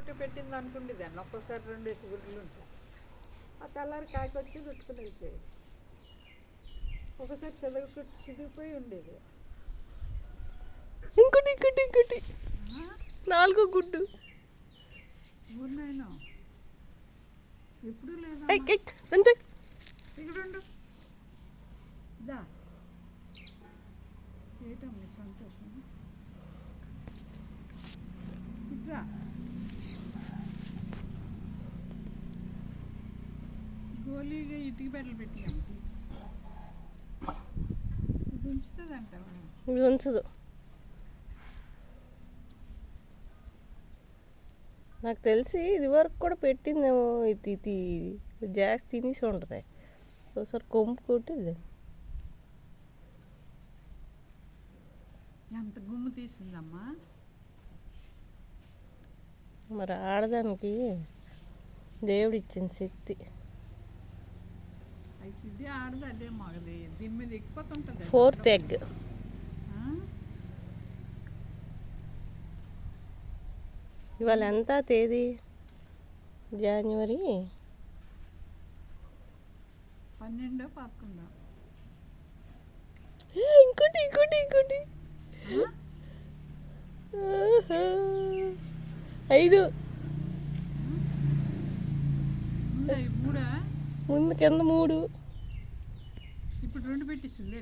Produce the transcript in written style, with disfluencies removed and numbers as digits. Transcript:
ఒకటి పెట్టింది అనుకుంటే దాన్ని ఒక్కోసారి 2 గుడ్లు ఉంటాయి. ఆ తెల్లారి కాకి వచ్చి రుట్టుకుని వెళ్ళిపోయేది. ఒకసారి చిదిగిపోయి ఉండేది. ఇంకోటి 4 గుడ్డు ఉన్నాయినా ఎప్పుడు లేదా అంతే. ఇక్కడ దా ఏటమ్మా సంతోషం ఇట్రా. గోలీగా ఇటుకి బెట్టలు పెట్టి ఇది ఉంచుతుంది అంటావా? ఇది ఉంచదు. నాకు తెలిసి ఇది వరకు కూడా పెట్టిందేమో. ఇది జాస్తి తినేసి ఉంటుంది. ఒకసారి కొమ్ము కొట్టింది. ఎంత గుమ్ము తీసిందమ్మా. మరి ఆడదానికి దేవుడు ఇచ్చిన శక్తి. అయితే ఇది ఆడదు, అదే మగది. దీని మీద ఎక్కిపోతుంటుంది. 4th egg. ఇవాళ ఎంత తేదీ? జనవరి 12, 11. ఇంకోటి 5. ముందు కింద 3. ఇప్పుడు 2 పెట్టించింది.